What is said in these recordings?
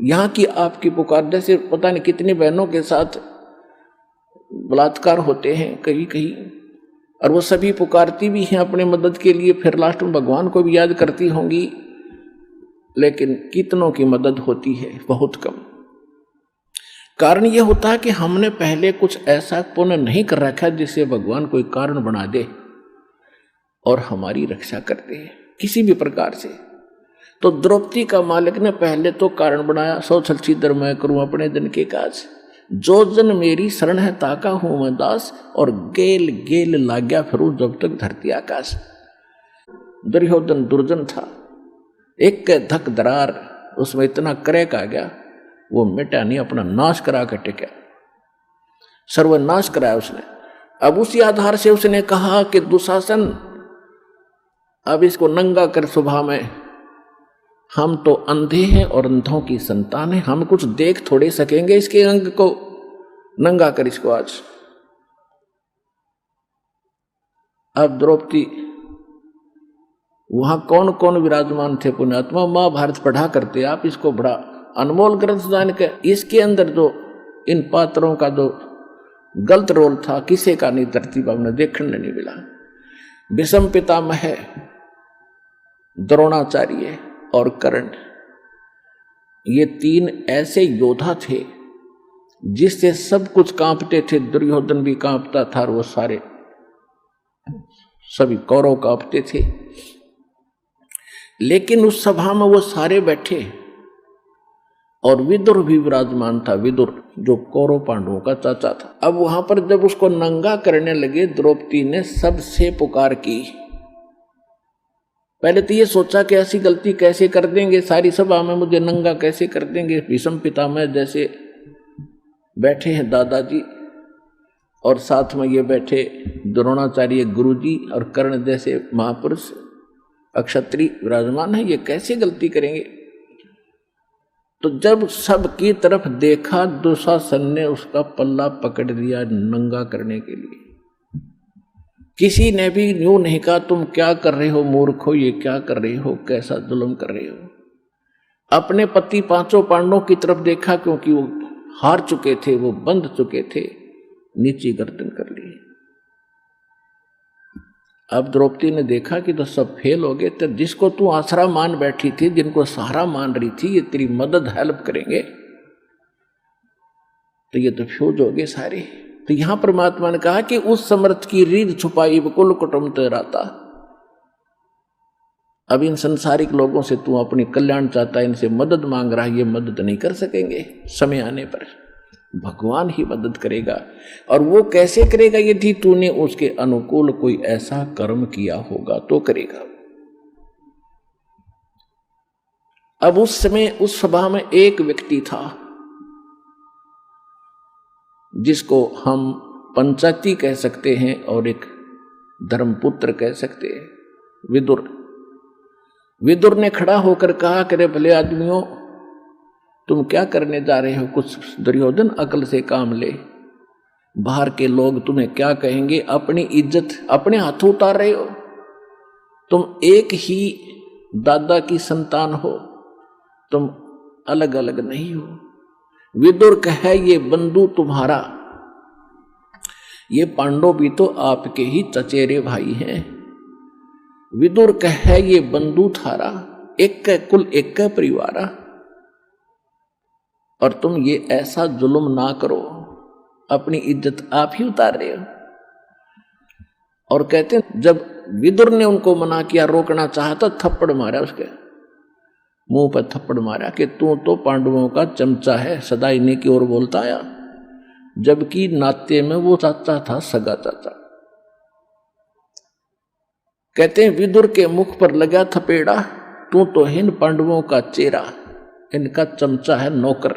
यहाँ की आपकी पुकार, जैसे पता नहीं कितनी बहनों के साथ बलात्कार होते हैं कहीं कहीं, और वो सभी पुकारती भी हैं अपने मदद के लिए, फिर लास्ट में भगवान को भी याद करती होंगी, लेकिन कितनों की मदद होती है? बहुत कम। कारण ये होता है कि हमने पहले कुछ ऐसा पुण्य नहीं कर रखा जिससे भगवान कोई कारण बना दे और हमारी रक्षा कर दे किसी भी प्रकार से। तो द्रौपदी का मालिक ने पहले तो कारण बनाया, सौ छलछीदर मैं करूं अपने दिन के काज, जो जन मेरी शरण है ताका हूं मैं दास, और गेल गेल लाग्या फिरूं जब तक धरती आकाश। दुर्योधन दुर्जन था, एक के धक दरार उसमें इतना क्रैक आ गया, वो मिटा नहीं, अपना नाश करा कर टिका, सर्वनाश कराया उसने। अब उसी आधार से उसने कहा कि दुशासन अब इसको नंगा कर सुबह में, हम तो अंधे हैं और अंधों की संतान है, हम कुछ देख थोड़े सकेंगे इसके अंग को, नंगा कर इसको आज। अब द्रौपदी, वहां कौन कौन विराजमान थे पुण्यात्मा? महाभारत पढ़ा करते आप, इसको बड़ा अनमोल ग्रंथ जान के, इसके अंदर जो इन पात्रों का जो गलत रोल था किसी का नहीं धरती पर हमने देखने नहीं मिला। भीष्म पितामह, द्रोणाचार्य और कर्ण, ये तीन ऐसे योद्धा थे जिससे सब कुछ कांपते थे। दुर्योधन भी कांपता था और वो सारे सभी कौरव कांपते थे। लेकिन उस सभा में वो सारे बैठे और विदुर भी विराजमान था, विदुर जो कौरव पांडवों का चाचा था। अब वहां पर जब उसको नंगा करने लगे, द्रौपदी ने सबसे पुकार की। पहले तो ये सोचा कि ऐसी गलती कैसे कर देंगे, सारी सभा में मुझे नंगा कैसे कर देंगे। भीष्म पितामह जैसे बैठे हैं दादाजी, और साथ में ये बैठे द्रोणाचार्य गुरुजी, और कर्ण जैसे महापुरुष अक्षत्रिय विराजमान है, ये कैसे गलती करेंगे? तो जब सब की तरफ देखा, दुशासन ने उसका पल्ला पकड़ दिया नंगा करने के लिए। किसी ने भी यूं नहीं कहा तुम क्या कर रहे हो मूर्खो, ये क्या कर रहे हो, कैसा जुल्म कर रहे हो। अपने पति पांचों पांडवों की तरफ देखा, क्योंकि वो हार चुके थे, वो बंध चुके थे, नीची गर्दन कर ली। अब द्रौपदी ने देखा कि तो सब फेल हो गए, तो जिसको तू आसरा मान बैठी थी, जिनको सहारा मान रही थी, ये तेरी मदद हेल्प करेंगे, तो ये तो फ्यूज हो गए सारे। तो यहां परमात्मा ने कहा कि उस समर्थ की रीढ़ छुपाई कुल कुटुंब तेराता। अब इन संसारिक लोगों से तू अपनी कल्याण चाहता है, इनसे मदद मांग रहा है, ये मदद नहीं कर सकेंगे। समय आने पर भगवान ही मदद करेगा, और वो कैसे करेगा? यदि तूने उसके अनुकूल कोई ऐसा कर्म किया होगा तो करेगा। अब उस समय उस सभा में एक व्यक्ति था जिसको हम पंचायती कह सकते हैं और एक धर्मपुत्र कह सकते हैं, विदुर। विदुर ने खड़ा होकर कहा, करे भले आदमियों, तुम क्या करने जा रहे हो? कुछ दुर्योधन अकल से काम ले, बाहर के लोग तुम्हें क्या कहेंगे? अपनी इज्जत अपने हाथों उतार रहे हो। तुम एक ही दादा की संतान हो, तुम अलग अलग नहीं हो। विदुर कहे ये बंधु तुम्हारा, ये पांडव भी तो आपके ही चचेरे भाई हैं। विदुर कहे ये बंधु थारा, एक का कुल एक का परिवारा, और तुम ये ऐसा जुल्म ना करो, अपनी इज्जत आप ही उतार रहे हो। और कहते हैं जब विदुर ने उनको मना किया, रोकना चाहा, तो थप्पड़ मारा, उसके मुंह पर थप्पड़ मारा कि तू तो पांडवों का चमचा है, सदा इन्हीं की ओर बोलता आया, जबकि नाते में वो चाचा था, सगा चाचा। कहते हैं विदुर के मुख पर लगा थपेड़ा, तू तो इन पांडवों का चेहरा, इनका चमचा है, नौकर।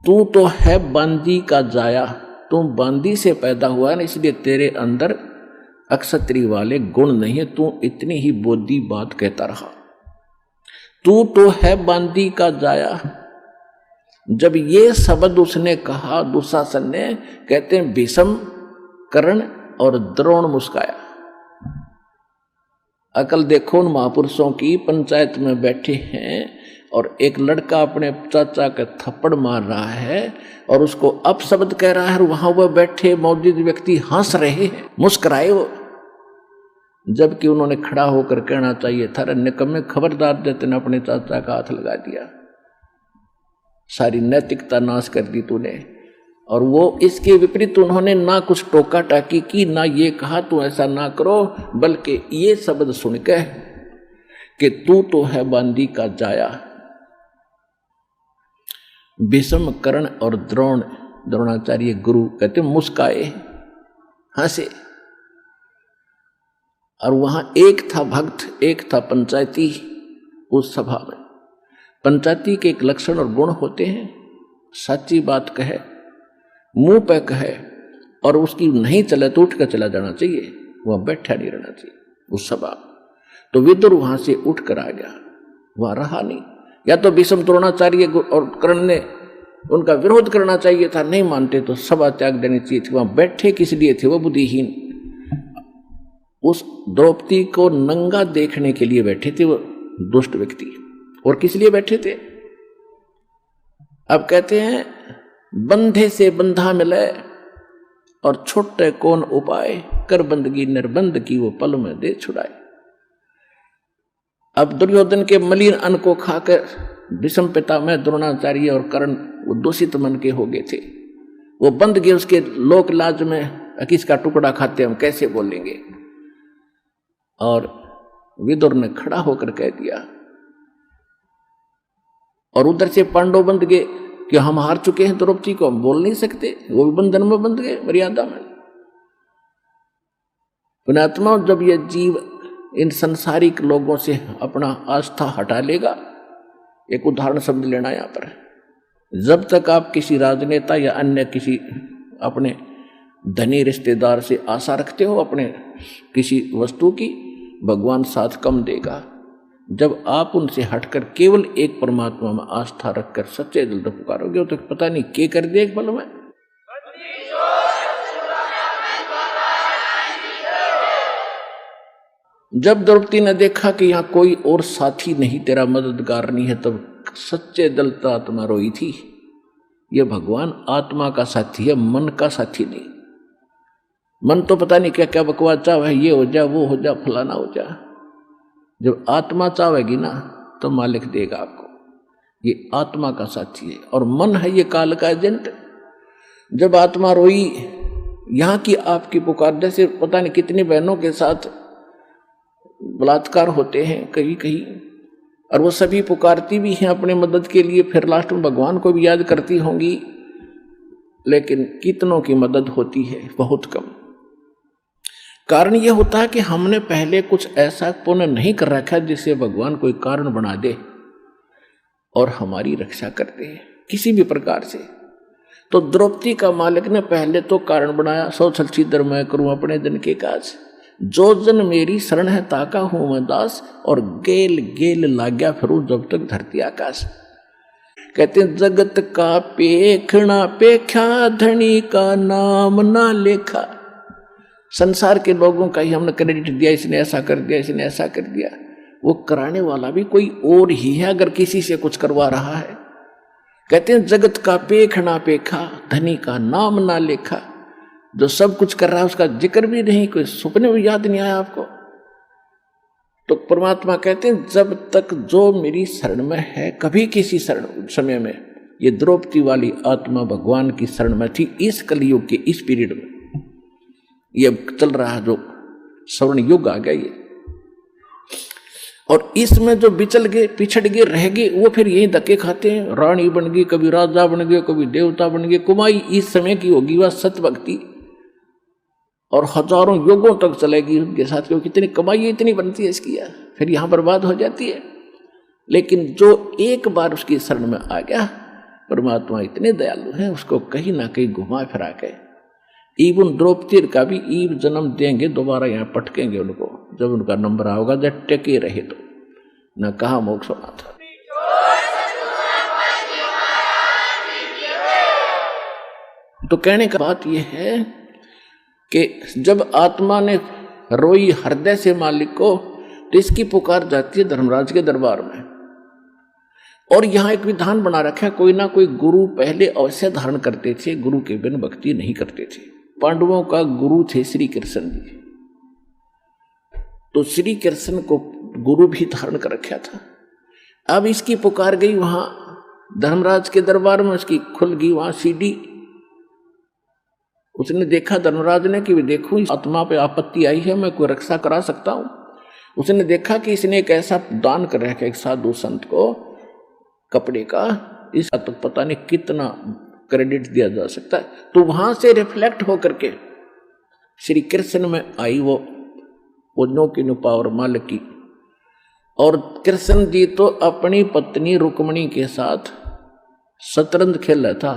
तू तो है बांदी का जाया, तू बांदी से पैदा हुआ ना, इसलिए तेरे अंदर अक्षत्रिय वाले गुण नहीं है, तू इतनी ही बोधी बात कहता रहा। तू तो है बांदी का जाया। जब ये शब्द उसने कहा दुशासन ने, कहते हैं भीष्म, कर्ण और द्रोण मुस्काया। अकल देखो उन महापुरुषों की, पंचायत में बैठे हैं और एक लड़का अपने चाचा के थप्पड़ मार रहा है और उसको अपशब्द कह रहा है, और वहां वह बैठे मौजूद व्यक्ति हंस रहे हैं, मुस्कुराए वो, जबकि उन्होंने खड़ा होकर कहना चाहिए था, निकम्मे खबरदार देते ने अपने चाचा का हाथ लगा दिया, सारी नैतिकता नाश कर दी तूने। और वो इसके विपरीत उन्होंने ना कुछ टोका टाकी की, ना ये कहा तू ऐसा ना करो, बल्कि ये शब्द सुनकर कि तू तो है बांदी का जाया। भीष्म, कर्ण और द्रोणाचार्य गुरु कहते मुस्काए, हंसे। और वहां एक था भक्त, एक था पंचायती। उस सभा में पंचायती के एक लक्षण और गुण होते हैं, सच्ची बात कहे, मुंह पे कहे, और उसकी नहीं चले तो उठ कर चला जाना चाहिए, वह बैठा नहीं रहना चाहिए उस सभा। तो विदुर वहां से उठ कर आ गया, वह रहा नहीं। या तो भीष्म, द्रोणाचार्य और कर्ण ने उनका विरोध करना चाहिए था, नहीं मानते तो सभा त्याग देनी चाहिए थी। वहां बैठे किस लिए थे? वो बुद्धिहीन, उस द्रौपदी को नंगा देखने के लिए बैठे थे वो दुष्ट व्यक्ति। और किस लिए बैठे थे? अब कहते हैं बंधे से बंधा मिले और छोटे कौन उपाय, कर बंदगी निर्बंध की वो पल में दे छुड़ाए। अब दुर्योधन के मलिन अन्न को खाकर भीष्म पितामह, द्रोणाचार्य और कर्ण वो दूषित मन के हो गए थे, वो बंध गए उसके लोक लाज में, किसका टुकड़ा खाते हम कैसे बोलेंगे। और विदुर ने खड़ा होकर कह दिया, और उधर से पांडव बंध गए कि हम हार चुके हैं, द्रौपदी को हम बोल नहीं सकते, वो भी बंधन में बंध गए, मर्यादा में। पुण्यात्मा, जब यह जीव इन संसारिक लोगों से अपना आस्था हटा लेगा, एक उदाहरण समझ लेना यहां पर, जब तक आप किसी राजनेता या अन्य किसी अपने धनी रिश्तेदार से आशा रखते हो अपने किसी वस्तु की, भगवान साथ कम देगा। जब आप उनसे हटकर केवल एक परमात्मा में आस्था रखकर सच्चे दिल से पुकारोगे तो पता नहीं क्या कर दे एक पल में। जब द्रौपदी ने देखा कि यहां कोई और साथी नहीं, तेरा मददगार नहीं है, तब सच्चे दिल से आत्मा रोई थी। यह भगवान आत्मा का साथी है, मन का साथी नहीं। मन तो पता नहीं क्या क्या बकवास चाहे, ये हो जा, वो हो जा, फलाना हो जा। जब आत्मा चाहेगी ना तो मालिक देगा आपको। ये आत्मा का साथी है, और मन है ये काल का एजेंट। जब आत्मा रोई, यहां की आपकी पुकार, जैसे पता नहीं कितनी बहनों के साथ बलात्कार होते हैं कहीं कहीं, और वो सभी पुकारती भी हैं अपने मदद के लिए, फिर लास्ट में भगवान को भी याद करती होंगी, लेकिन कितनों की मदद होती है? बहुत कम। कारण यह होता है कि हमने पहले कुछ ऐसा पुण्य नहीं कर रखा जिससे भगवान कोई कारण बना दे और हमारी रक्षा कर दे किसी भी प्रकार से। तो द्रौपदी का मालिक ने पहले तो कारण बनाया, सौ छलछीदर मैं करूं अपने दिन के काज, जो जन मेरी शरण है ताका हूं मैं दास, और गेल गेल लाग्या फिरूं जब तक धरती आकाश। कहते हैं जगत का पेखना पेख्या, धनी का नाम ना लेखा। संसार के लोगों का ही हमने क्रेडिट दिया, इसने ऐसा कर दिया, इसने ऐसा कर दिया। वो कराने वाला भी कोई और ही है अगर किसी से कुछ करवा रहा है। कहते हैं जगत का पेख ना पेखा, धनी का नाम ना लेखा। जो सब कुछ कर रहा है उसका जिक्र भी नहीं, कोई सुपने भी याद नहीं आया आपको। तो परमात्मा कहते हैं जब तक जो मेरी शरण में है, कभी किसी शरण समय में, ये द्रौपदी वाली आत्मा भगवान की शरण में थी। इस कलयुग के इस पीरियड में ये चल रहा है जो स्वर्ण युग आ गया ये, और इसमें जो बिचल गए, पिछड़ गए, रह गए, वो फिर यही धक्के खाते हैं। रानी बन गई, कभी राजा बन गए, कभी देवता बन गए। कुमाई इस समय की होगी वह सत्य भक्ति, और हजारों युगों तक चलेगी उनके साथ, क्योंकि इतनी कमाई इतनी बनती है इसकी, यार फिर यहां बर्बाद हो जाती है। लेकिन जो एक बार उसकी शरण में आ गया, परमात्मा इतने दयालु है, उसको कहीं ना कहीं घुमा फिरा के इवन द्रौपदी का भी ईव जन्म देंगे, दोबारा यहाँ पटकेंगे उनको जब उनका नंबर आओगा, जब टेके रहे तो न कहा मोक्ष होना था। तो कहने का बात यह है कि जब आत्मा ने रोई हृदय से मालिक को, तो इसकी पुकार जाती है धर्मराज के दरबार में। और यहाँ एक विधान बना रखा है, कोई ना कोई गुरु पहले अवश्य धारण करते थे, गुरु के बिन भक्ति नहीं करते थे। पांडवों का गुरु थे श्री कृष्ण जी, तो श्री कृष्ण को गुरु भी धारण कर रखा था। अब इसकी पुकार गई वहां धर्मराज के दरबार में, उसकी खुल गई वहां सीढ़ी। उसने देखा धर्मराज ने कि देखो इस आत्मा पे आपत्ति आई है, मैं कोई रक्षा करा सकता हूं। उसने देखा कि इसने एक ऐसा दान कर रखा एक साधु संत को कपड़े का, इसका तो पता नहीं कितना क्रेडिट दिया जा सकता है। तो वहां से रिफ्लेक्ट होकर के श्री कृष्ण में आई वो नो की नो पावर मालिक की। और कृष्ण जी तो अपनी पत्नी रुक्मणी के साथ शतरंज खेल रहा था,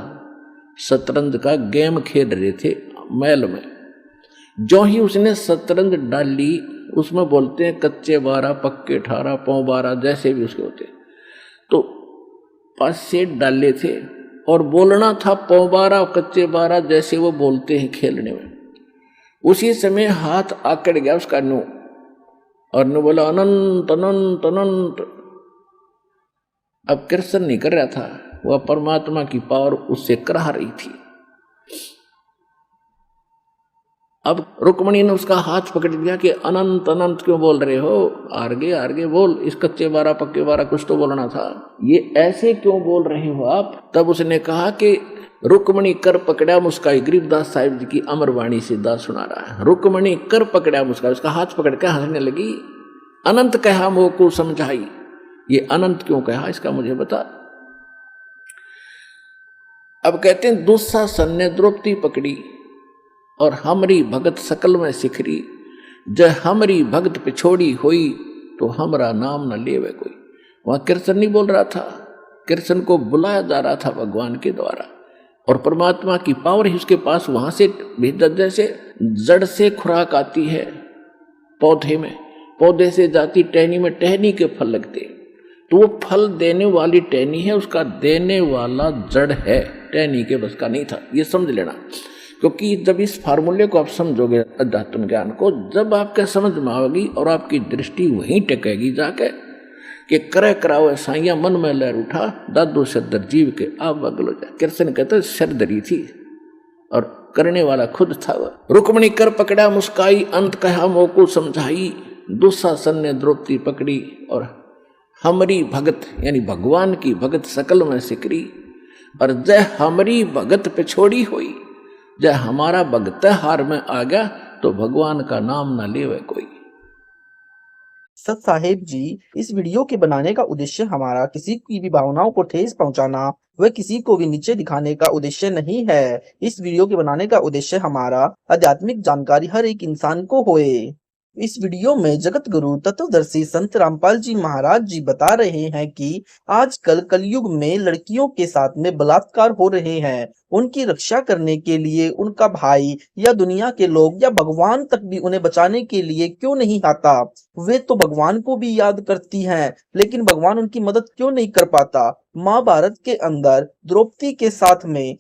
शतरंज का गेम खेल रहे थे महल में। जो ही उसने शतरंज डाली, उसमें बोलते हैं कच्चे 12 पक्के 18 पौ 12 जैसे भी उसके होते, तो 5 सेट डाले थे और बोलना था पौ 12 कच्चे 12 जैसे वो बोलते हैं खेलने में। उसी समय हाथ आकड़ गया उसका नु, और नु बोला अनंत अनंत अनंत। अब कृष्ण नहीं कर रहा था, वह परमात्मा की पावर उससे करा रही थी। अब रुक्मणी ने उसका हाथ पकड़ लिया कि अनंत अनंत क्यों बोल रहे हो, आगे बोल, इस कच्चे 12 पक्के 12 कुछ तो बोलना था, ये ऐसे क्यों बोल रहे हो आप। तब उसने कहा कि रुक्मणी कर पकड़ा मुस्काई, गरीबदास साहिब जी की अमरवाणी से दास सुना रहा है। रुक्मणी कर पकड़ा मुस्काई, उसका हाथ पकड़ के हंसने लगी। अनंत कहा मोह को समझाई, ये अनंत क्यों कहा इसका मुझे बता। अब कहते हैं दुस्शासन ने द्रौपदी पकड़ी और हमरी भगत सकल में सिखरी, जय हमरी भगत पिछोड़ी हुई तो हमरा नाम न लेवे कोई। वहां कृष्ण नहीं बोल रहा था, कृष्ण को बुलाया जा रहा था भगवान के द्वारा, और परमात्मा की पावर ही उसके पास वहां से भीतर। जैसे जड़ से खुराक आती है पौधे में, पौधे से जाती टहनी में, टहनी के फल लगते, तो वो फल देने वाली टहनी है, उसका देने वाला जड़ है, टहनी के बस का नहीं था, ये समझ लेना। क्योंकि जब इस फार्मूले को आप समझोगे अध्यात्म ज्ञान को, जब आपके समझ में आएगी और आपकी दृष्टि वहीं टिकेगी जाके कि करे करावे साइया मन में लहर उठा, दादू सदर जीव के आप बगलो जाए। कृष्ण कहते सरदरी थी और करने वाला खुद था वह। रुक्मणी कर पकड़ा मुस्काई, अंत कहा मोह को समझाई, दुस्शासन ने द्रौपदी पकड़ी और हमरी भगत यानी भगवान की भगत सकल में सिकरी, और जय हमरी भगत पिछोड़ी हुई, जय हमारा भगत हार में आ गया तो भगवान का नाम ना लेवे कोई। सत साहेब जी, इस वीडियो के बनाने का उद्देश्य हमारा किसी की भी भावनाओं को ठेस पहुंचाना व किसी को भी नीचे दिखाने का उद्देश्य नहीं है। इस वीडियो के बनाने का उद्देश्य हमारा आध्यात्मिक जानकारी हर एक इंसान को होए। इस वीडियो में जगत गुरु तत्वदर्शी संत रामपाल जी महाराज जी बता रहे हैं कि आजकल कलयुग में लड़कियों के साथ में बलात्कार हो रहे हैं। उनकी रक्षा करने के लिए उनका भाई या दुनिया के लोग या भगवान तक भी उन्हें बचाने के लिए क्यों नहीं आता। वे तो भगवान को भी याद करती हैं, लेकिन भगवान उनकी मदद क्यों नहीं कर पाता। महाभारत के अंदर द्रौपदी के साथ में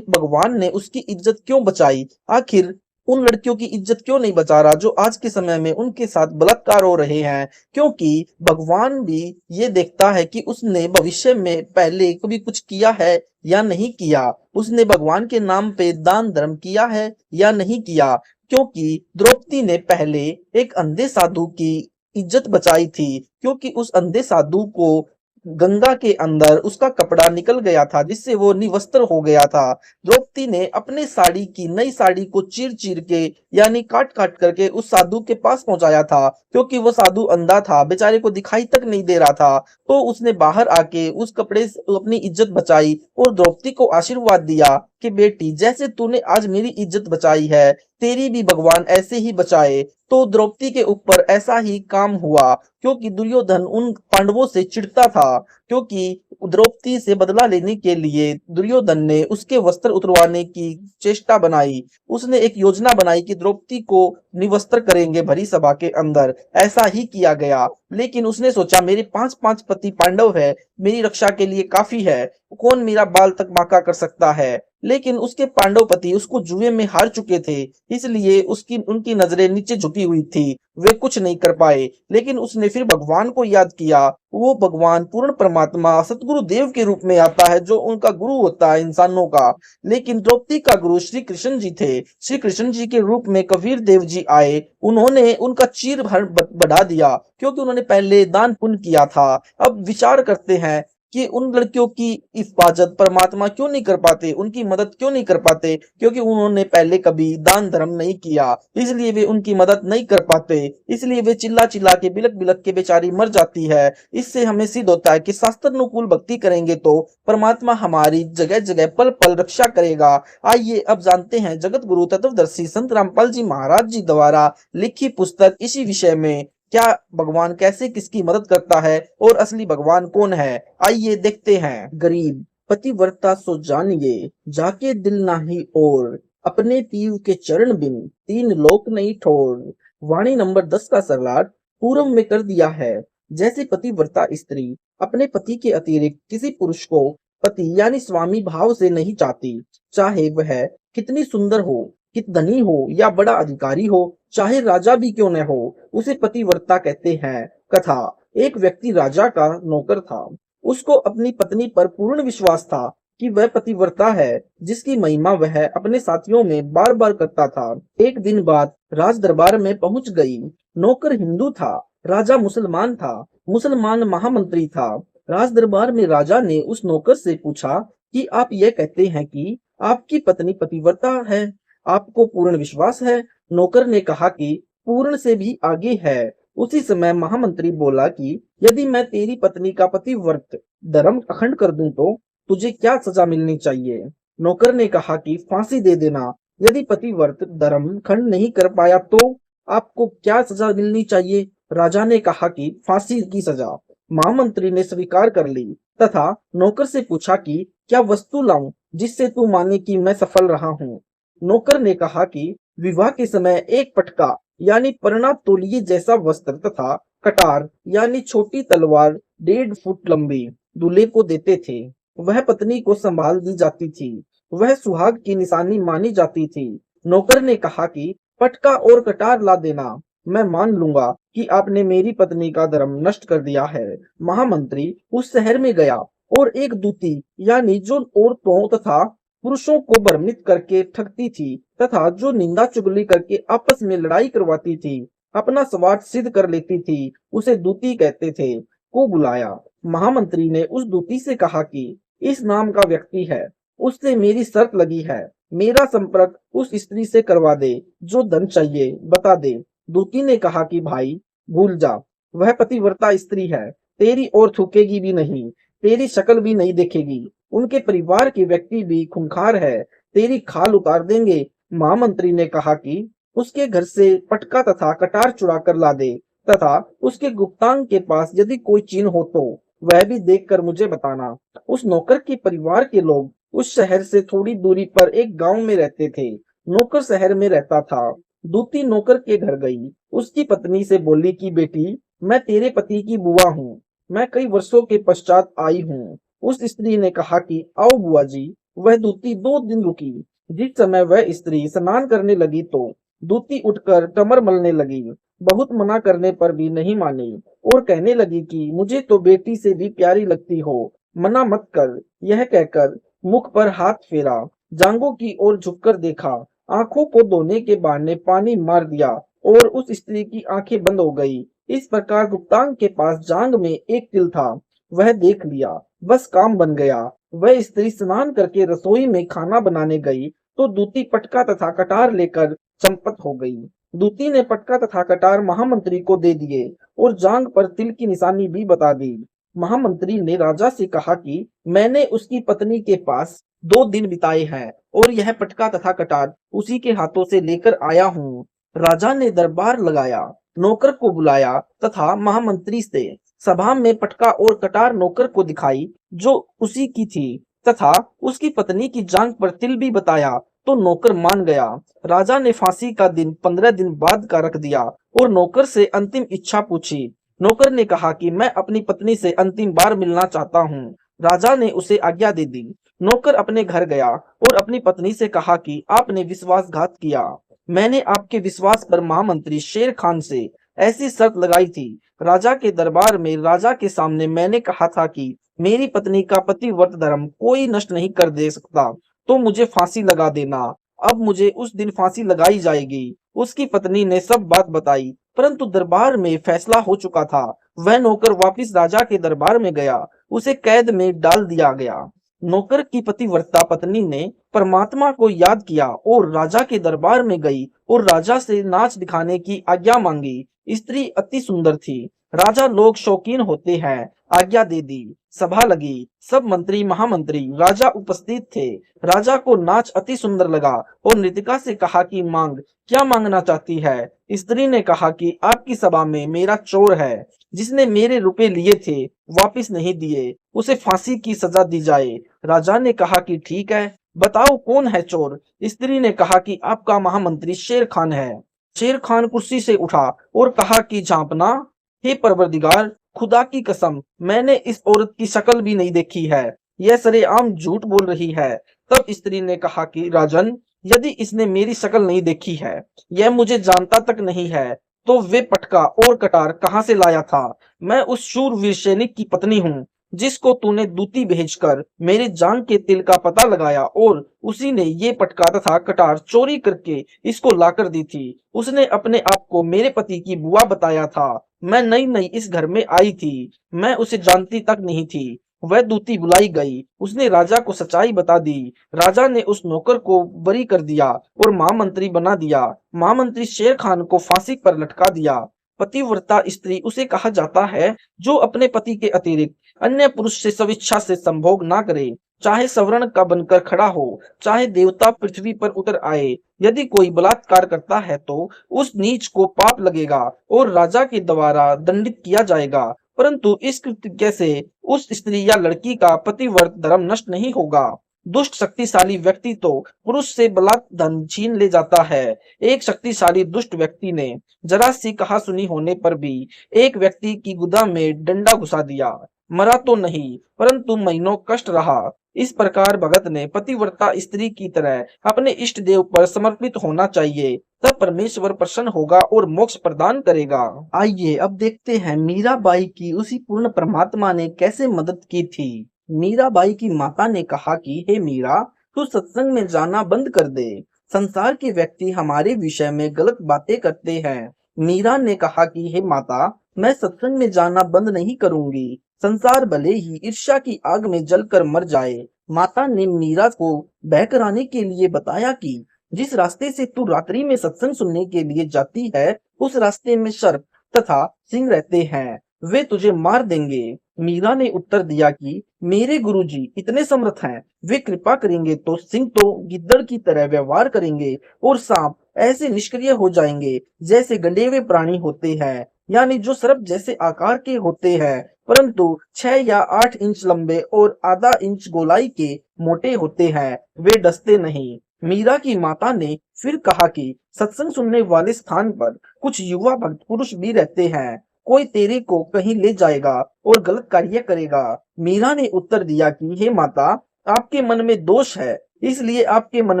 भगवान ने उसकी इज्जत क्यों बचाई। आखिर उन लड़कियों की इज्जत क्यों नहीं बचा रहा जो आज के समय में उनके साथ बलात्कार हो रहे हैं। क्योंकि भगवान भी ये देखता है कि उसने भविष्य में पहले कभी कुछ किया है या नहीं किया, उसने भगवान के नाम पे दान धर्म किया है या नहीं किया। क्योंकि द्रौपदी ने पहले एक अंधे साधु की इज्जत बचाई थी, क्योंकि उस अंधे साधु को गंगा के अंदर उसका कपड़ा निकल गया था जिससे वो निवस्त्र हो गया था। द्रौपदी ने अपने साड़ी की नई साड़ी को चीर चीर के यानी काट काट करके उस साधु के पास पहुंचाया था, क्योंकि वो साधु अंधा था, बेचारे को दिखाई तक नहीं दे रहा था। तो उसने बाहर आके उस कपड़े से अपनी इज्जत बचाई और द्रौपदी को आशीर्वाद दिया कि बेटी जैसे तूने आज मेरी इज्जत बचाई है, तेरी भी भगवान ऐसे ही बचाए। तो द्रौपदी के ऊपर ऐसा ही काम हुआ, क्योंकि दुर्योधन उन पांडवों से चिढ़ता था, क्योंकि द्रौपदी से बदला लेने के लिए दुर्योधन ने उसके वस्त्र उतरवाने की चेष्टा बनाई। उसने एक योजना बनाई कि द्रौपदी को निवस्त्र करेंगे भरी सभा के अंदर। ऐसा ही किया गया, लेकिन उसने सोचा मेरे 5 पति पांडव है, मेरी रक्षा के लिए काफी है, कौन मेरा बाल तक बांका कर सकता है। लेकिन उसके पांडवपति उसको जुए में हार चुके थे, इसलिए उनकी नजरें नीचे झुकी हुई थी। वे कुछ नहीं कर पाए, लेकिन उसने फिर भगवान को याद किया। वो भगवान पूर्ण परमात्मा सतगुरु देव के रूप में आता है, जो उनका गुरु होता है इंसानों का। लेकिन द्रौपदी का गुरु श्री कृष्ण जी थे। श्री कृष्ण जी के रूप में कबीर देव जी आए। उन्होंने उनका चीर भर बढ़ा दिया, क्योंकि उन्होंने पहले दान पुण्य किया था। अब विचार करते हैं कि उन लड़कियों की हिफाजत परमात्मा क्यों नहीं कर पाते, उनकी मदद क्यों नहीं कर पाते, क्योंकि उन्होंने पहले कभी दान धर्म नहीं किया, इसलिए वे उनकी मदद नहीं कर पाते। इसलिए वे चिल्ला चिल्ला के बिलक बिलक के बेचारी मर जाती है। इससे हमें सिद्ध होता है कि शास्त्रानुकूल भक्ति करेंगे तो परमात्मा हमारी जगह जगह पल पल रक्षा करेगा। आइए अब जानते हैं जगत गुरु तत्वदर्शी संत रामपाल जी महाराज जी द्वारा लिखी पुस्तक इसी विषय में, क्या भगवान कैसे किसकी मदद करता है और असली भगवान कौन है। आइए देखते हैं। गरीब पतिव्रता सो जानिए, जाके दिल नाही और, अपने पीव के चरण बिन तीन लोक नहीं ठोर। वाणी नंबर 10 का सरलाट पूर्व में कर दिया है। जैसे पतिव्रता स्त्री अपने पति के अतिरिक्त किसी पुरुष को पति यानी स्वामी भाव से नहीं चाहती, चाहे वह कितनी सुंदर हो, कित धनी हो या बड़ा अधिकारी हो, चाहे राजा भी क्यों न हो, उसे पतिव्रता कहते हैं। कथा। एक व्यक्ति राजा का नौकर था। उसको अपनी पत्नी पर पूर्ण विश्वास था कि वह पतिव्रता है, जिसकी महिमा वह अपने साथियों में बार बार करता था। एक दिन बात राज दरबार में पहुंच गई। नौकर हिंदू था, राजा मुसलमान था। मुसलमान महामंत्री था। राज दरबार में राजा ने उस नौकर से पूछा कि आप यह कहते हैं कि आपकी पत्नी पतिव्रता है, आपको पूर्ण विश्वास है? नौकर ने कहा कि पूर्ण से भी आगे है। उसी समय महामंत्री बोला कि यदि मैं तेरी पत्नी का पतिव्रत धर्म अखंड कर दूं तो तुझे क्या सजा मिलनी चाहिए? नौकर ने कहा कि फांसी दे देना। यदि पतिव्रत धर्म खंड नहीं कर पाया तो आपको क्या सजा मिलनी चाहिए? राजा ने कहा कि फांसी की सजा। महामंत्री ने स्वीकार कर ली तथा नौकर से पूछा कि क्या वस्तु लाऊं जिससे तू माने कि मैं सफल रहा हूँ? नौकर ने कहा कि विवाह के समय एक पटका यानी परना तौलिए जैसा वस्त्र तथा कटार यानी छोटी तलवार 1.5 फुट लंबी दूल्हे को देते थे। वह पत्नी को संभाल दी जाती थी। वह सुहाग की निशानी मानी जाती थी। नौकर ने कहा कि पटका और कटार ला देना, मैं मान लूंगा कि आपने मेरी पत्नी का धर्म नष्ट कर दिया है। महामंत्री उस शहर में गया और एक दूती यानी जो औरतों तथा पुरुषों को भ्रमित करके ठगती थी तथा जो निंदा चुगली करके आपस में लड़ाई करवाती थी, अपना स्वार्थ सिद्ध कर लेती थी, उसे दूती कहते थे, को बुलाया। महामंत्री ने उस दूती से कहा कि इस नाम का व्यक्ति है, उससे मेरी शर्त लगी है, मेरा संपर्क उस स्त्री से करवा दे, जो धन चाहिए बता दे। दूती ने कहा कि भाई भूल जा, वह पतिव्रता स्त्री है, तेरी ओर थूकेगी भी नहीं, तेरी शक्ल भी नहीं देखेगी, उनके परिवार के व्यक्ति भी खूंखार है, तेरी खाल उतार देंगे। महामंत्री ने कहा कि उसके घर से पटका तथा कटार चुरा कर ला दे तथा उसके गुप्तांग के पास यदि कोई चिन्ह हो तो वह भी देखकर मुझे बताना। उस नौकर के परिवार के लोग उस शहर से थोड़ी दूरी पर एक गांव में रहते थे। नौकर शहर में रहता था। दूती नौकर के घर गई। उसकी पत्नी से बोली कि बेटी, मैं तेरे पति की बुआ हूँ, मैं कई वर्षों के पश्चात आई हूँ। उस स्त्री ने कहा कि आओ बुआ जी। वह दूती 2 दिन रुकी। जिस समय वह स्त्री स्नान करने लगी तो दूती उठकर कमर मलने लगी। बहुत मना करने पर भी नहीं मानी और कहने लगी कि मुझे तो बेटी से भी प्यारी लगती हो, मना मत कर। यह कहकर मुख पर हाथ फेरा, जांघों की ओर झुककर देखा, आंखों को धोने के बहाने पानी मार दिया और उस स्त्री की आंखें बंद हो गई। इस प्रकार गुप्तांग के पास जांग में एक तिल था, वह देख लिया, बस काम बन गया। वह स्त्री स्नान करके रसोई में खाना बनाने गई तो दूती पटका तथा कटार लेकर चंपत हो गई। दूती ने पटका तथा कटार महामंत्री को दे दिए और जांग पर तिल की निशानी भी बता दी। महामंत्री ने राजा से कहा कि मैंने उसकी पत्नी के पास 2 दिन बिताए हैं और यह पटका तथा कटार उसी के हाथों से लेकर आया हूँ। राजा ने दरबार लगाया, नौकर को बुलाया तथा महामंत्री से सभा में पटका और कटार नौकर को दिखाई, जो उसी की थी, तथा उसकी पत्नी की जांघ पर तिल भी बताया तो नौकर मान गया। राजा ने फांसी का दिन 15 दिन बाद का रख दिया और नौकर से अंतिम इच्छा पूछी। नौकर ने कहा कि मैं अपनी पत्नी से अंतिम बार मिलना चाहता हूँ। राजा ने उसे आज्ञा दे दी। नौकर अपने घर गया और अपनी पत्नी से कहा कि आपने विश्वासघात किया। मैंने आपके विश्वास पर महामंत्री शेर खान से ऐसी शर्त लगाई थी। राजा के दरबार में राजा के सामने मैंने कहा था कि मेरी पत्नी का पतिव्रत धर्म कोई नष्ट नहीं कर दे सकता, तो मुझे फांसी लगा देना। अब मुझे उस दिन फांसी लगाई जाएगी। उसकी पत्नी ने सब बात बताई, परंतु दरबार में फैसला हो चुका था। वह नौकर वापिस राजा के दरबार में गया, उसे कैद में डाल दिया गया। नौकर की पतिव्रता पत्नी ने परमात्मा को याद किया और राजा के दरबार में गई और राजा से नाच दिखाने की आज्ञा मांगी। स्त्री अति सुंदर थी। राजा लोग शौकीन होते हैं, आज्ञा दे दी। सभा लगी, सब मंत्री महामंत्री राजा उपस्थित थे। राजा को नाच अति सुंदर लगा और नृतिका से कहा कि मांग, क्या मांगना चाहती है। स्त्री ने कहा कि आपकी सभा में मेरा चोर है, जिसने मेरे रुपए लिए थे वापिस नहीं दिए, उसे फांसी की सजा दी जाए। राजा ने कहा कि ठीक है, बताओ कौन है चोर। स्त्री ने कहा कि आपका महामंत्री शेर खान है। शेर खान कुर्सी से उठा और कहा कि झांपना, हे परवरदिगार, खुदा की कसम, मैंने इस औरत की शक्ल भी नहीं देखी है, यह सरेआम झूठ बोल रही है। तब स्त्री ने कहा कि राजन, यदि इसने मेरी शक्ल नहीं देखी है, यह मुझे जानता तक नहीं है, तो वे पटका और कटार कहाँ से लाया था। मैं उस शूरवीर सैनिक की पत्नी हूँ, जिसको तूने दूती भेजकर मेरे जांग के तिल का पता लगाया और उसी ने ये पटका तथा कटार चोरी करके इसको लाकर दी थी। उसने अपने आप को मेरे पति की बुआ बताया था। मैं नई नई इस घर में आई थी, मैं उसे जानती तक नहीं थी। वह दूती बुलाई गई, उसने राजा को सच्चाई बता दी। राजा ने उस नौकर को बरी कर दिया और महामंत्री बना दिया। महामंत्री शेर खान को फांसी पर लटका दिया। पतिव्रता स्त्री उसे कहा जाता है जो अपने पति के अतिरिक्त अन्य पुरुष से स्वेच्छा से संभोग ना करे, चाहे सवर्ण का बनकर खड़ा हो, चाहे देवता पृथ्वी पर उतर आए। यदि कोई बलात्कार करता है तो उस नीच को पाप लगेगा और राजा के द्वारा दंडित किया जाएगा, परंतु इस कृत्य से उस स्त्री या लड़की का पतिव्रत धर्म नष्ट नहीं होगा। दुष्ट शक्तिशाली व्यक्ति तो पुरुष से बलात् धन छीन ले जाता है। एक शक्तिशाली दुष्ट व्यक्ति ने जरा सी कहा सुनी होने पर भी एक व्यक्ति की गुदा में डंडा घुसा दिया। मरा तो नहीं, परंतु महीनों कष्ट रहा। इस प्रकार भगत ने पतिव्रता स्त्री की तरह अपने इष्ट देव पर समर्पित होना चाहिए, तब परमेश्वर प्रसन्न होगा और मोक्ष प्रदान करेगा। आइए अब देखते हैं मीराबाई की उसी पूर्ण परमात्मा ने कैसे मदद की थी। मीराबाई की माता ने कहा कि हे मीरा, तू सत्संग में जाना बंद कर दे। संसार के व्यक्ति हमारे विषय में गलत बातें करते हैं। मीरा ने कहा कि हे माता, मैं सत्संग में जाना बंद नहीं करूंगी। संसार भले ही ईर्ष्या की आग में जलकर मर जाए। माता ने मीरा को बहकाने के लिए बताया कि जिस रास्ते से तू रात्रि में सत्संग सुनने के लिए जाती है, उस रास्ते में सर्प तथा सिंह रहते हैं, वे तुझे मार देंगे। मीरा ने उत्तर दिया कि मेरे गुरुजी इतने समर्थ हैं, वे कृपा करेंगे तो सिंह तो गिद्दड़ की तरह व्यवहार करेंगे और सांप ऐसे निष्क्रिय हो जाएंगे जैसे गंडे हुए प्राणी होते हैं, यानी जो सर्प जैसे आकार के होते हैं परंतु 6 या 8 इंच लंबे और आधा इंच गोलाई के मोटे होते हैं, वे डसते नहीं। मीरा की माता ने फिर कहा कि सत्संग सुनने वाले स्थान पर कुछ युवा भक्त पुरुष भी रहते हैं, कोई तेरे को कहीं ले जाएगा और गलत कार्य करेगा। मीरा ने उत्तर दिया कि हे माता, आपके मन में दोष है, इसलिए आपके मन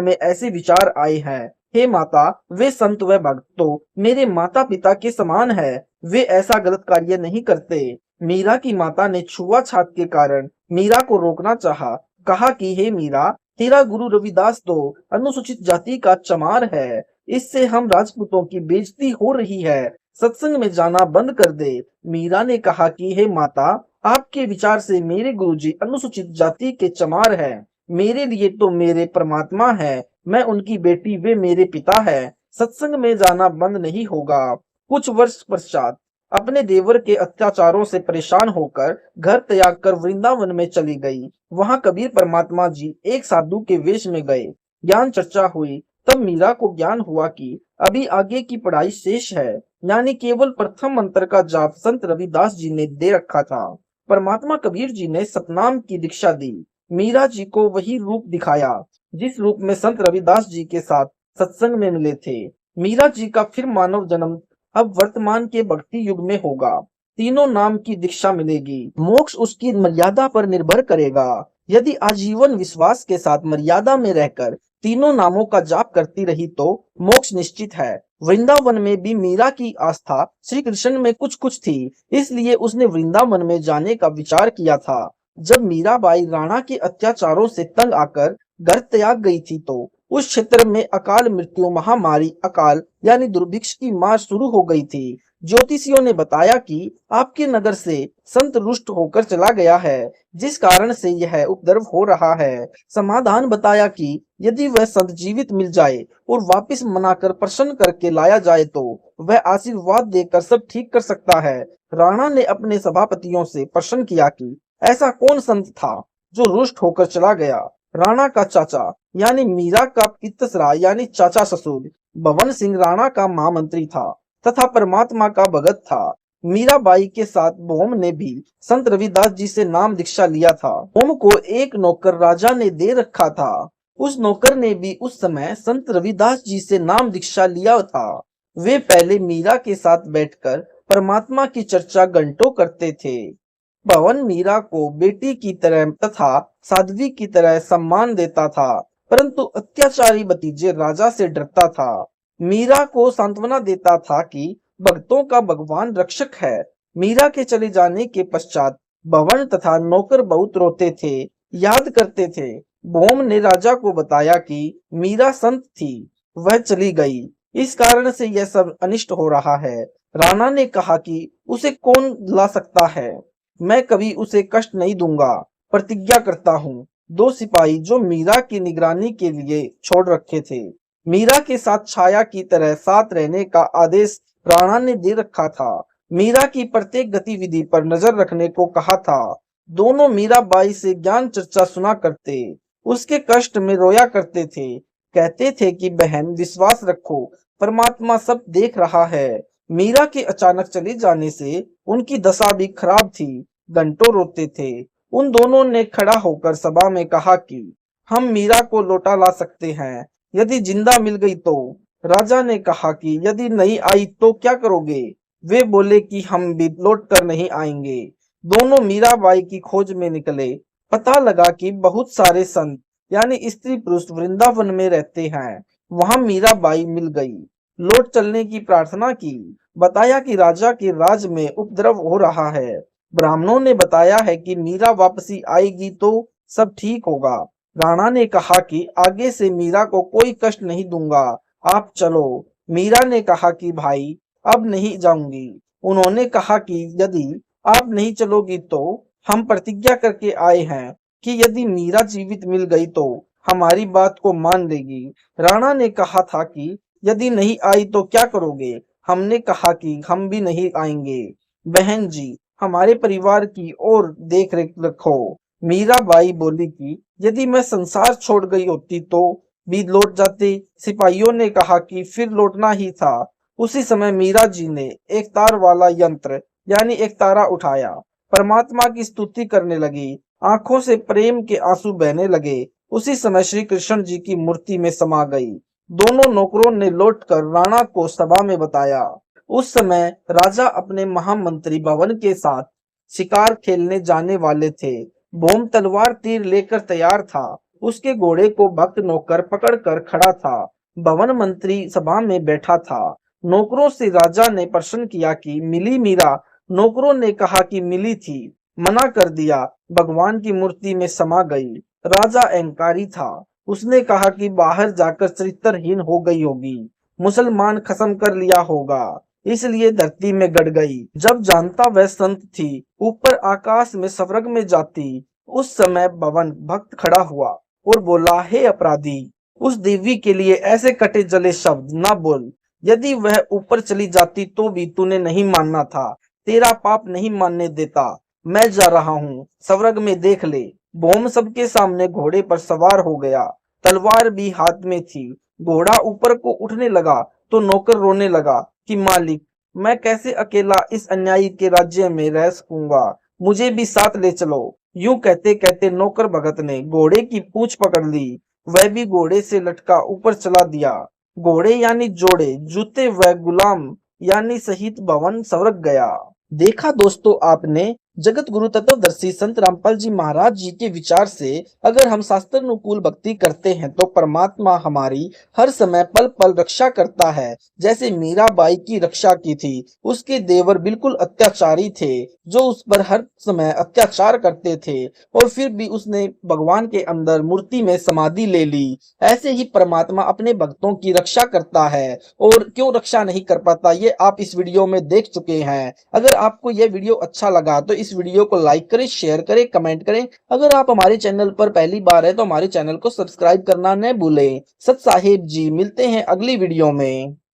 में ऐसे विचार आए हैं। हे माता, वे संत व भक्त तो मेरे माता पिता के समान है, वे ऐसा गलत कार्य नहीं करते। मीरा की माता ने छुआछात के कारण मीरा को रोकना चाहा, कहा कि हे मीरा, तेरा गुरु रविदास तो अनुसूचित जाति का चमार है, इससे हम राजपूतों की बेइज्जती हो रही है, सत्संग में जाना बंद कर दे। मीरा ने कहा कि हे माता, आपके विचार से मेरे गुरुजी अनुसूचित जाति के चमार हैं, मेरे लिए तो मेरे परमात्मा है, मैं उनकी बेटी, वे मेरे पिता है, सत्संग में जाना बंद नहीं होगा। कुछ वर्ष पश्चात अपने देवर के अत्याचारों से परेशान होकर घर त्याग कर वृंदावन में चली गई। वहां कबीर परमात्मा जी एक साधु के वेश में गए। ज्ञान चर्चा हुई, तब मीरा को ज्ञान हुआ कि अभी आगे की पढ़ाई शेष है, यानी केवल प्रथम मंत्र का जाप संत रविदास जी ने दे रखा था। परमात्मा कबीर जी ने सतनाम की दीक्षा दी। मीरा जी को वही रूप दिखाया जिस रूप में संत रविदास जी के साथ सत्संग में मिले थे। मीरा जी का फिर मानव जन्म अब वर्तमान के भक्ति युग में होगा। तीनों नाम की दीक्षा मिलेगी। मोक्ष उसकी मर्यादा पर निर्भर करेगा। यदि आजीवन विश्वास के साथ मर्यादा में रहकर तीनों नामों का जाप करती रही तो मोक्ष निश्चित है। वृंदावन में भी मीरा की आस्था श्री कृष्ण में कुछ कुछ थी, इसलिए उसने वृंदावन में जाने का विचार किया था। जब मीराबाई राणा के अत्याचारों से तंग आकर घर त्याग गई थी तो उस क्षेत्र में अकाल मृत्यु महामारी अकाल यानी दुर्भिक्ष की मार शुरू हो गई थी। ज्योतिषियों ने बताया कि आपके नगर से संत रुष्ट होकर चला गया है, जिस कारण से यह उपद्रव हो रहा है। समाधान बताया कि यदि वह संत जीवित मिल जाए और वापस मनाकर प्रसन्न करके लाया जाए तो वह आशीर्वाद देकर सब ठीक कर सकता है। राणा ने अपने सभापतियों से प्रश्न किया कि ऐसा कौन संत था जो रुष्ट होकर चला गया। राणा का चाचा यानी मीरा का पितसरा यानी चाचा ससुर भवन सिंह राणा का महामंत्री था तथा परमात्मा का भगत था। मीराबाई के साथ बोम ने भी संत रविदास जी से नाम दीक्षा लिया था। बोम को एक नौकर राजा ने दे रखा था। उस नौकर ने भी उस समय संत रविदास जी से नाम दीक्षा लिया था। वे पहले मीरा के साथ बैठकर परमात्मा की चर्चा घंटों करते थे। भवन मीरा को बेटी की तरह तथा साध्वी की तरह सम्मान देता था, परंतु अत्याचारी भतीजे राजा से डरता था। मीरा को सांत्वना देता था कि भक्तों का भगवान रक्षक है। मीरा के चले जाने के पश्चात भवन तथा नौकर बहुत रोते थे, याद करते थे। बोम ने राजा को बताया कि मीरा संत थी, वह चली गई, इस कारण से यह सब अनिष्ट हो रहा है। राणा ने कहा कि उसे कौन ला सकता है, मैं कभी उसे कष्ट नहीं दूंगा, प्रतिज्ञा करता हूँ। दो सिपाही जो मीरा की निगरानी के लिए छोड़ रखे थे, मीरा के साथ छाया की तरह साथ रहने का आदेश राणा ने दे रखा था। मीरा की प्रत्येक गतिविधि पर नजर रखने को कहा था। दोनों मीराबाई से ज्ञान चर्चा सुना करते, उसके कष्ट में रोया करते थे, कहते थे कि बहन विश्वास रखो, परमात्मा सब देख रहा है। मीरा के अचानक चले जाने से उनकी दशा भी खराब थी, घंटों रोते थे। उन दोनों ने खड़ा होकर सभा में कहा कि हम मीरा को लौटा ला सकते हैं, यदि जिंदा मिल गई तो। राजा ने कहा कि यदि नहीं आई तो क्या करोगे। वे बोले कि हम भी लौट कर नहीं आएंगे। दोनों मीराबाई की खोज में निकले। पता लगा कि बहुत सारे संत यानी स्त्री पुरुष वृंदावन में रहते हैं। वहां मीराबाई मिल गई, लौट चलने की प्रार्थना की। बताया कि राजा के राज में उपद्रव हो रहा है। ब्राह्मणों ने बताया है कि मीरा वापसी आएगी तो सब ठीक होगा। राणा ने कहा कि आगे से मीरा को कोई कष्ट नहीं दूंगा, आप चलो। मीरा ने कहा कि भाई अब नहीं जाऊंगी। उन्होंने कहा कि यदि आप नहीं चलोगी तो हम प्रतिज्ञा करके आए हैं कि यदि मीरा जीवित मिल गई तो हमारी बात को मान लेगी। राणा ने कहा था कि यदि नहीं आई तो क्या करोगे। हमने कहा कि हम भी नहीं आएंगे। बहन जी, हमारे परिवार की और देख रेख रखो। मीराबाई बोली कि यदि मैं संसार छोड़ गई होती तो भी लौट जाते। सिपाहियों ने कहा कि फिर लौटना ही था। उसी समय मीरा जी ने एक तार वाला यंत्र यानी एक तारा उठाया, परमात्मा की स्तुति करने लगी, आंखों से प्रेम के आंसू बहने लगे। उसी समय श्री कृष्ण जी की मूर्ति में समा गई। दोनों नौकरों ने लौटकर राणा को सभा में बताया। उस समय राजा अपने महामंत्री भवन के साथ शिकार खेलने जाने वाले थे। भोम तलवार तीर लेकर तैयार था। उसके घोड़े को भक्त नौकर पकड़कर खड़ा था। भवन मंत्री सभा में बैठा था। नौकरों से राजा ने प्रश्न किया कि मिली मीरा। नौकरों ने कहा कि मिली थी, मना कर दिया, भगवान की मूर्ति में समा गई। राजा अहंकारी था, उसने कहा कि बाहर जाकर चरित्रहीन हो गई होगी, मुसलमान खत्म कर लिया होगा, इसलिए धरती में गड़ गई। जब जानता वह संत थी, ऊपर आकाश में स्वर्ग में जाती। उस समय भवन भक्त खड़ा हुआ और बोला, हे अपराधी, उस देवी के लिए ऐसे कटे जले शब्द ना बोल। यदि वह ऊपर चली जाती तो भी तूने नहीं मानना था, तेरा पाप नहीं मानने देता। मैं जा रहा हूँ, स्वर्ग में देख ले। भोम सबके सामने घोड़े पर सवार हो गया, तलवार भी हाथ में थी। घोड़ा ऊपर को उठने लगा तो नौकर रोने लगा कि मालिक, मैं कैसे अकेला इस अन्यायी के राज्य में रह सकूंगा, मुझे भी साथ ले चलो। यूं कहते कहते नौकर भगत ने घोड़े की पूंछ पकड़ ली, वह भी घोड़े से लटका ऊपर चला दिया। घोड़े यानी जोड़े, जूते व गुलाम यानी सहित भवन स्वर्ग गया। देखा दोस्तों आपने, जगत गुरु तत्वदर्शी संत रामपाल जी महाराज जी के विचार से अगर हम शास्त्र अनुकूल भक्ति करते हैं तो परमात्मा हमारी हर समय पल पल रक्षा करता है। जैसे मीराबाई की रक्षा की थी, उसके देवर बिल्कुल अत्याचारी थे जो उस पर हर समय अत्याचार करते थे और फिर भी उसने भगवान के अंदर मूर्ति में समाधि ले ली। ऐसे ही परमात्मा अपने भक्तों की रक्षा करता है और क्यों रक्षा नहीं कर पाता ये आप इस वीडियो में देख चुके हैं। अगर आपको यह वीडियो अच्छा लगा तो इस वीडियो को लाइक करें, शेयर करें, कमेंट करें। अगर आप हमारे चैनल पर पहली बार है तो हमारे चैनल को सब्सक्राइब करना न भूलें। सत साहिब जी, मिलते हैं अगली वीडियो में।